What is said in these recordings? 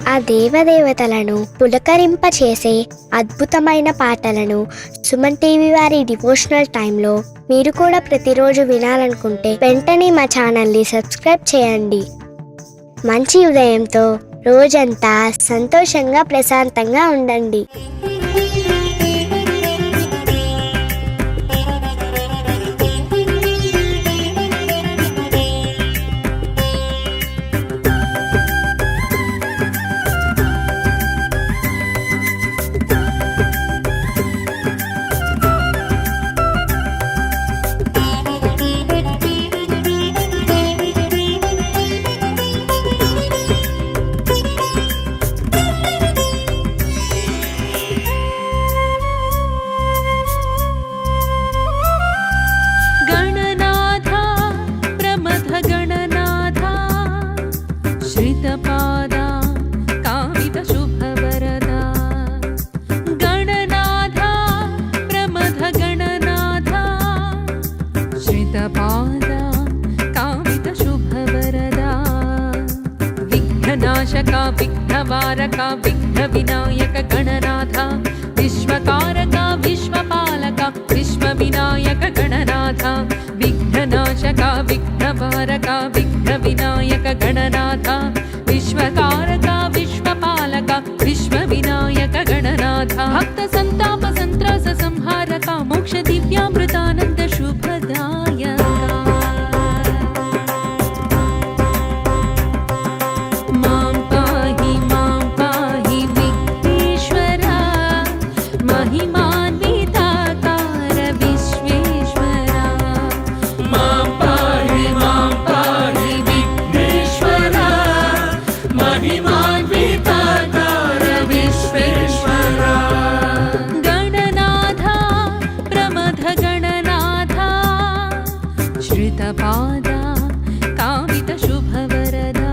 ఆ దేవదేవతలను పులకరింపచేసే అద్భుతమైన పాటలను సుమన్ టీవీ వారి డివోషనల్ టైంలో మీరు కూడా ప్రతిరోజు వినాలనుకుంటే వెంటనే మా ఛానల్ని సబ్స్క్రైబ్ చేయండి. మంచి ఉదయంతో రోజంతా సంతోషంగా ప్రశాంతంగా ఉండండి. విఘ్ననాశక విఘ్నవారక విఘ్న వినాయక గణనాథ విశ్వకారక విశ్వపాలక విశ్వ వినాయక గణనాథ విఘ్ననాశక విఘ్నవారక విఘ్న వినాయక గణనాథ విశ్వకారక విశ్వపాలక విశ్వ వినాయక గణనాథ భక్త సంతాప సంత్రాస సంహారక మోక్ష దివ్యామృతానంద శుభదాయక పాదా కామిత శుభవరదా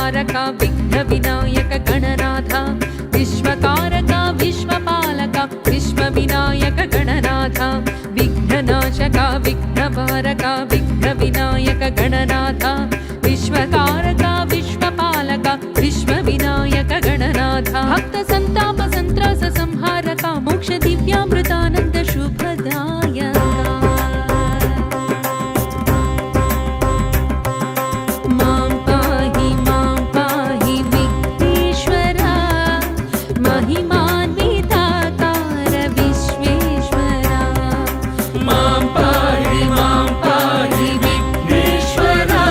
विघ्नवारका विघ्नविनायक गणनाथ विश्वकारका विश्वपालका विश्वविनायक गणनाथ विघ्ननाशका विघ्नवारका विघ्नविनायक गणनाथ विश्वकारका विश्वपालका विश्वविनायक गणनाथ भक्त संताप संत्रास संहारका मोक्ष दिव्यामृतानंद शुभदायका मां पाहि विघ्नेश्वरा महिमान्विताकार विश्वेश्वरा मां पाहि विघ्नेश्वरा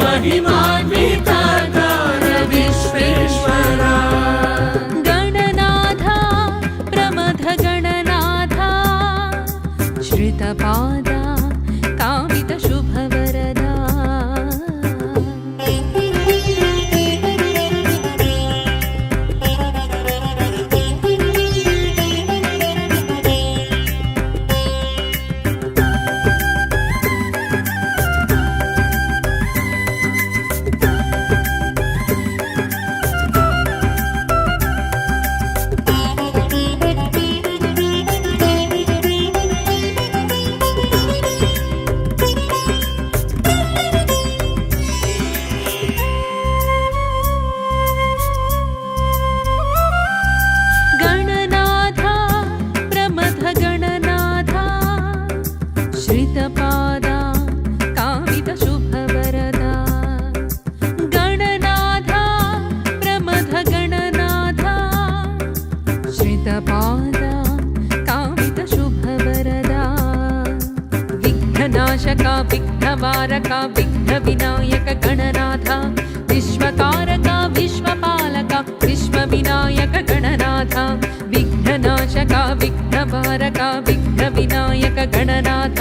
महिमान्विताकार विश्वेश्वरा गणनाथ प्रमथ गणनाथ श्रितपादा कामित शुभवरदा गणनाथ प्रमथ गणनाथ श्रितपादा कामित शुभवरदा गणनाथ प्रमथ गणनाथ श्रितपादा कामित शुभवरदा विघ्ननाशका विघ्नवारका विघ्नविनायक गणनाथ विश्वकारका विश्वपालका विश्वविनायक गणनाथ विघ्ननाशका विघ्नवारका विघ्नविनायक गणनाथ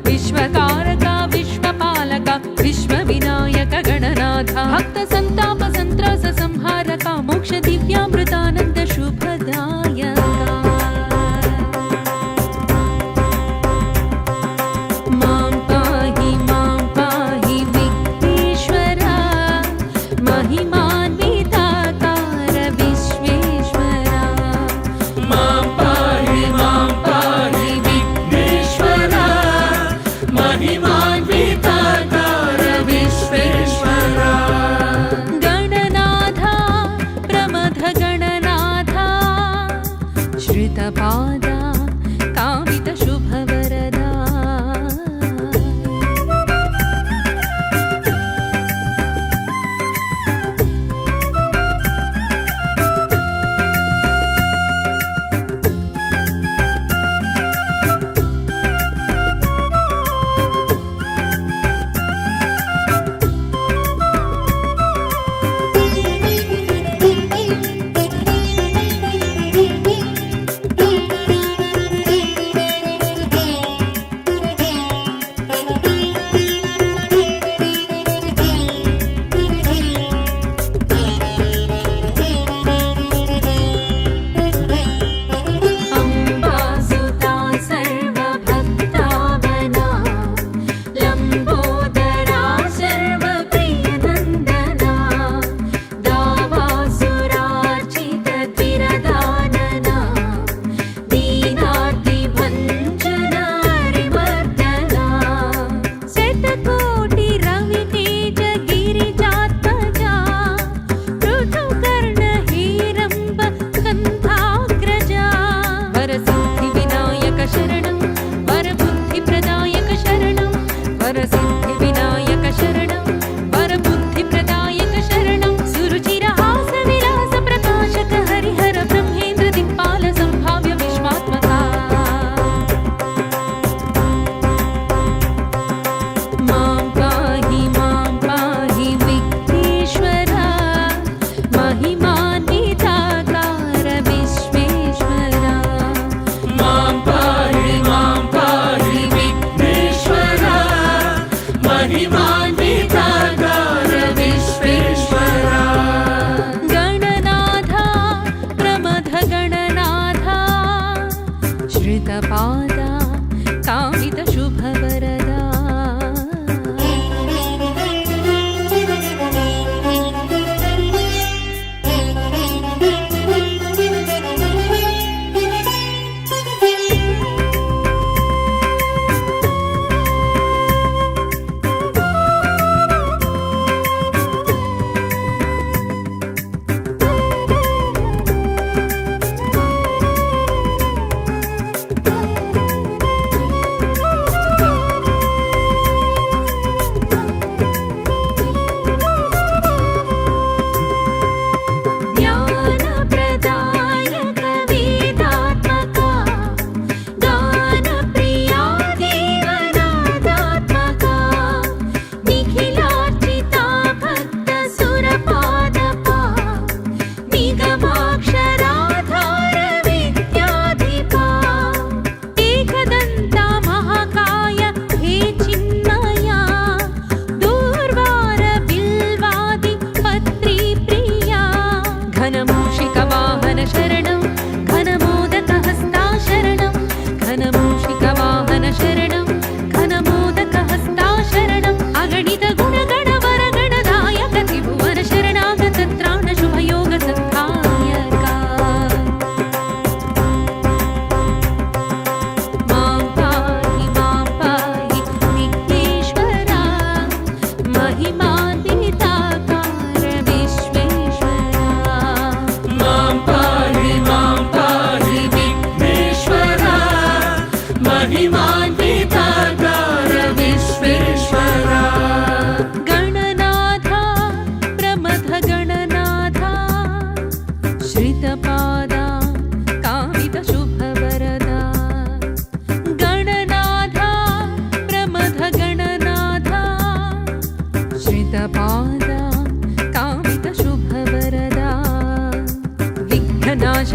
विश्वकारका विश्वपालका विश्वविनायक गणनाथ भक्त संताप संत्रास संहारका मोक्ष दिव्यामृतानंद शुभदायका मां पाहि विघ्नेश्वरा महिमान्विताकार विश्वेश्वरा मां पाहि विघ्नेश्वरा महिमान्विताकार विश्वेश्वरा गणनाथ प्रमथ गणनाथ श्रितपादा कामित शुभवरदा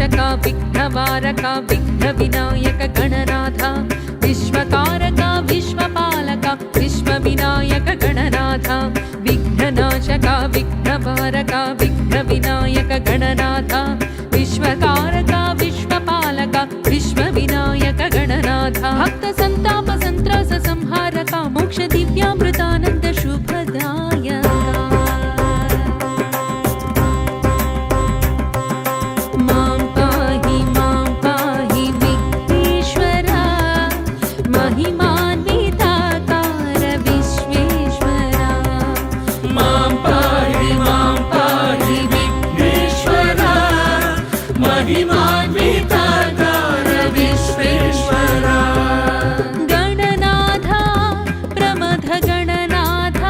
विघ्ननाशक विघ्नवारक विघ्नविनायक गणनाथ विश्वकारक विश्वपालक विश्वविनायक गणनाथ विघ्ननाशक विघ्नवारक विघ्नविनायक गणनाथ विश्वकारक विश्वपालक विश्वविनायक गणनाथ भक्त संताप संत्रास संहारक मोक्ष दिव्यामृतानंद शुभदायक मां पाहि विघ्नेश्वरा महिमान्विताकार विश्वेश्वरा मां पाहि विघ्नेश्वरा महिमान्विताकार विश्वेश्वरा गणनाथ प्रमथ गणनाथ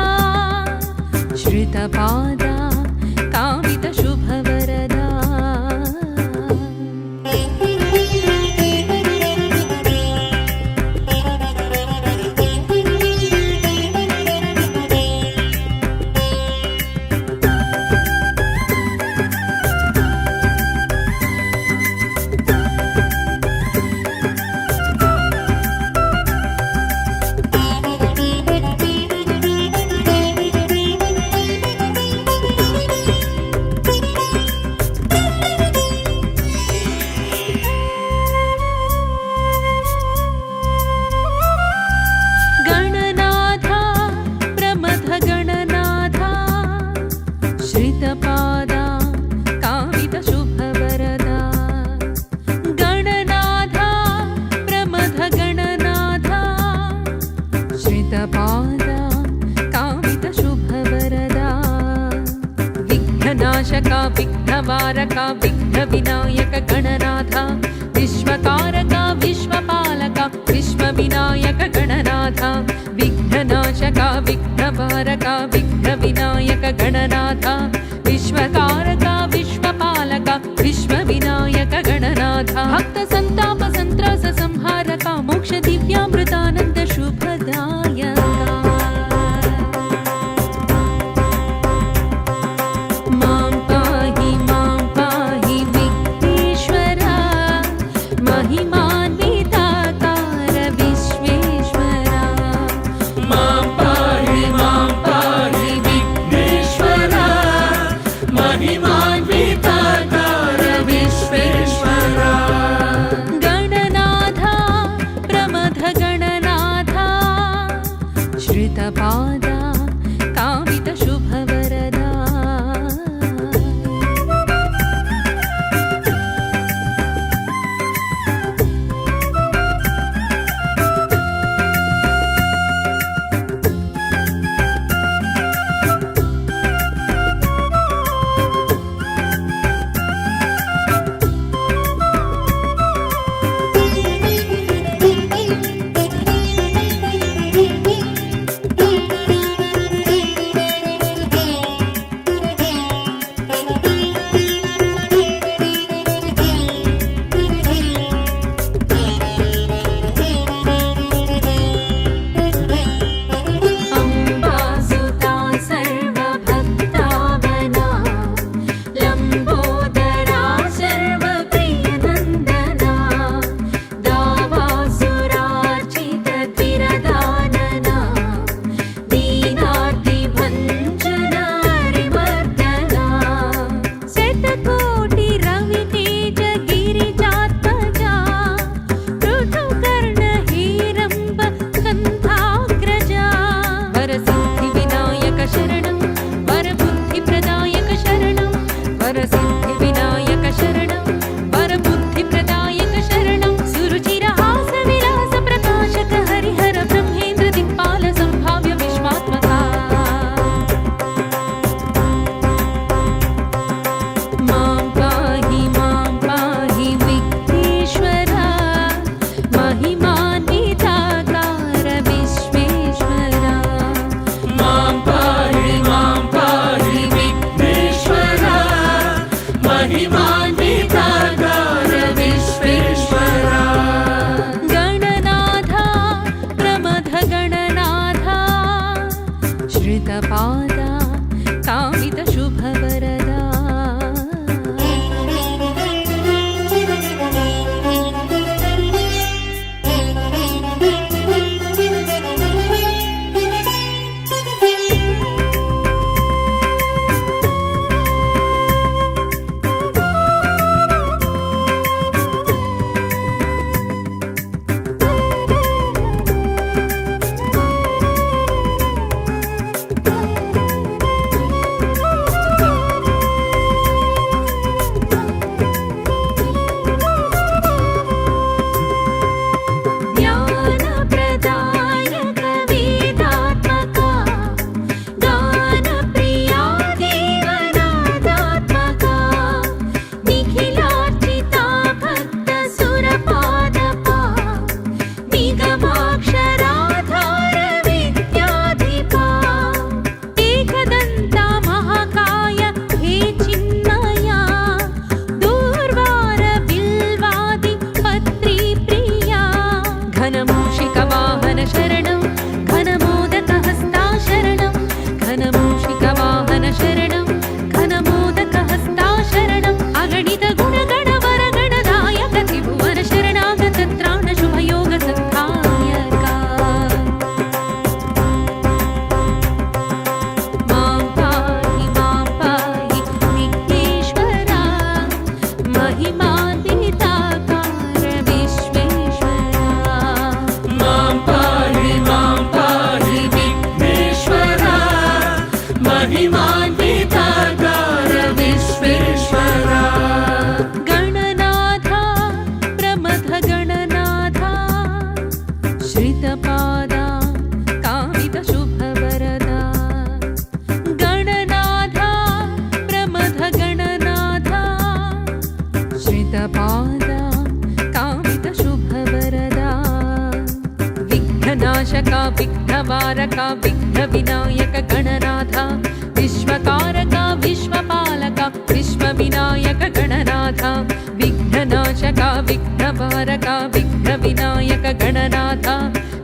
श्रितपादा कामित शुभवरदा गणनाथ प्रमथ गणनाथ श्रितपादा कामित शुभवरदा गणनाथ प्रमथ गणनाथ श्रितपादा कामित शुभवरदा विघ्ननाशक विघ्नवारक विघ्नविनायक गणनाथ विश्वकारक विश्वपालक विश्वविनायक गणनाथ विघ्ननाशक विघ्नवारक विघ्नविनायक गणनाथ विश्वकारक विश्वपालक विश्वविनायक गणनाथ भक्त संताप संत्रास संहारक मोक्ष दिव्यामृतानंद शुभदायक मां पाहि विघ्नेश्वरा महिमान्विताकार विश्वेश्वरा मां पाहि विघ्नेश्वरा महिमान्विताकार विश्वेश्वरा विघ्ननाशक विघ्नवारक विघ्नविनायक गणनाथ विश्वकारक विश्वपालक विश्वविनायक गणनाथ विघ्ननाशक विघ्नवारक विघ्नविनायक गणनाथ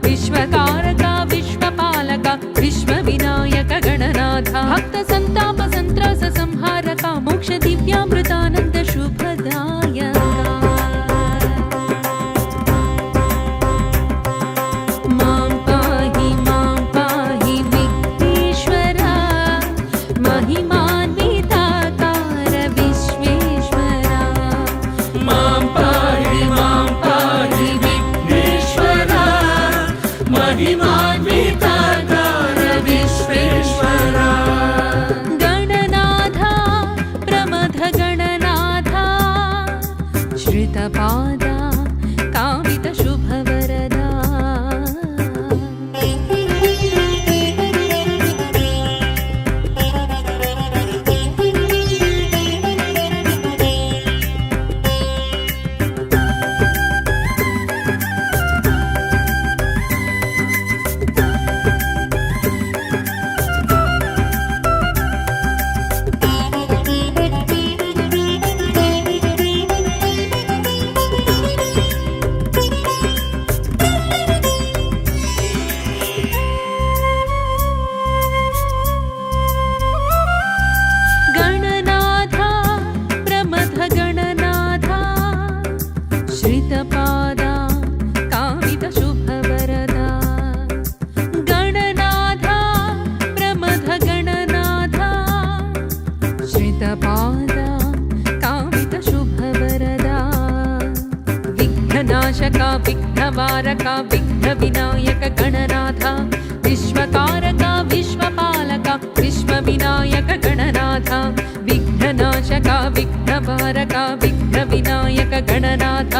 विश्वकारक विश्वपालक विश्वविनायक गणनाथ भक्त संताप संत्रास संहारक मोक्ष दिव्यामृतानंद शुभदायक मां पाहि विघ्नेश्वरा महिमान्विताकार विश्वेश्वरा मां पाहि विघ्नेश्वरा महिमान्विताकार विश्वेश्वरा गणनाथा प्रमथ गणनाथा श्रितपादा कामित शुभवरदा गणनाथा प्रमथ गणनाथा श्रितपादा कामित शुभवरदा गणनाथा प्रमथ गणनाथा श्रितपादा कामित शुभवरदा विघ्ननाशक विघ्नवारक विघ्नविनायक गणनाथ विश्वकारक विश्वपालक विश्वविनायक गणनाथ विघ्ननाशक विघ्नवारक विघ्नविनायक गणनाथ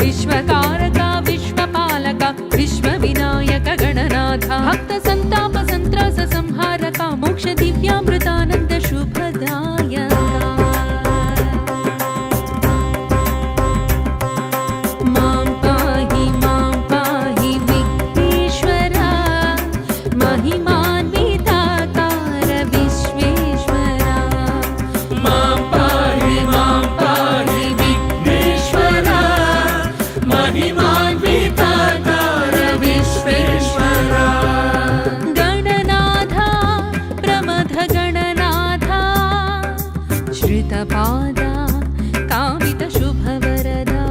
विश्वकारक विश्वपालक विश्वविनायक गणनाथ भक्त संताप संत्रास संहारक मोक्ष दिव्यामृतानंद शुभदायक मां पाहि विघ्नेश्वरा महिमान्विताकार विश्वेश्वरा मां पाहि विघ्नेश्वरा महिमान्विताकार विश्वेश्वरा गणनाथा प्रमथ गणनाथा श्रितपादा कामित शुभवरदा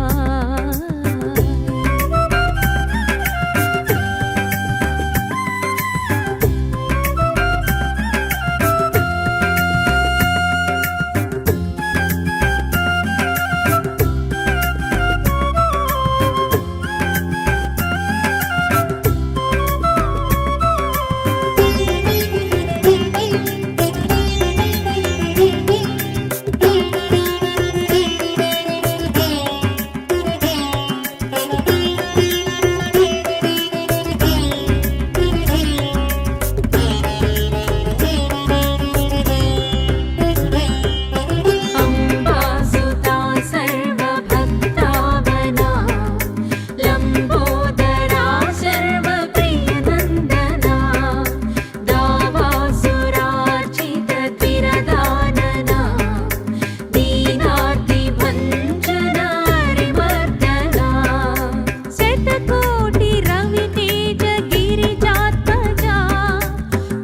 अम्बासुता सर्वभक्तावना लम्बोदरा सर्वप्रियनन्दना दावासुरार्चितद्विरदानना दीनार्तिभञ्जना हरिवर्धना शतकोटिरवितेज गिरिजात्मजा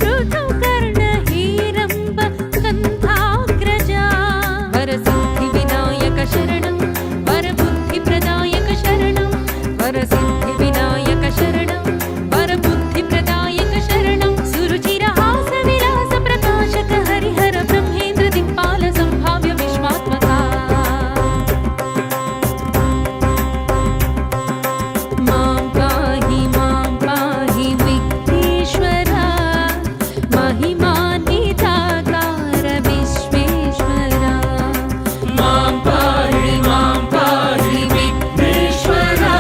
पृथुकर्णहीरम्ब गन्धाग्रजा वरसिद्धिविनायक शरणं वरबुद्धिप्रदायक शरणं वरसिद्धिविनायक शरणं वरबुद्धिप्रदायक शरणं सुरुचिरहासविलास प्रकाशक हरिहर ब्रह्मेन्द्र दिक्पाल सम्भाव्य विश्वात्मका मां पाहि विघ्नेश्वरा महिमान्विताकार विश्वेश्वरा मां पाहि विघ्नेश्वरा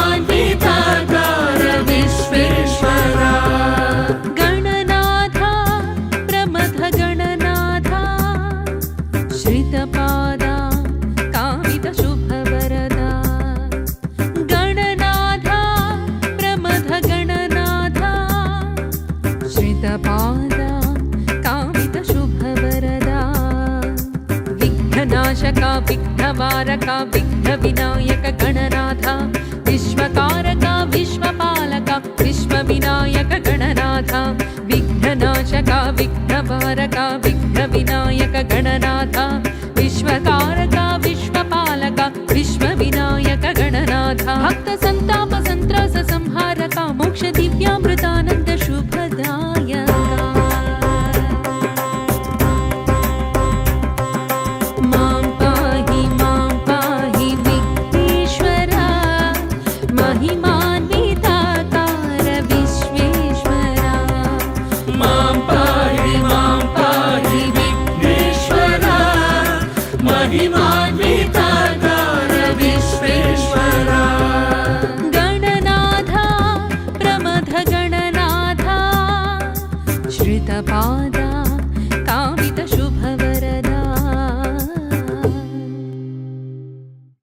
शान्तिदातार विश्वेश्वरा गणनाथा प्रमथ गणनाथा श्रितपादा कामित शुभवरदा गणनाथा प्रमथ गणनाथा श्रितपादा कामित शुभवरदा विघ्ननाशका विघ्नवारका विघ्नविनायक गणनाथा विश्वकारका विश्वपालका विश्वविनायक गणनाथा विघ्ननाशका विघ्नवारका विघ्नविनायक गणनाथा विश्वकारका विश्वपालका विश्वविनायक गणनाथा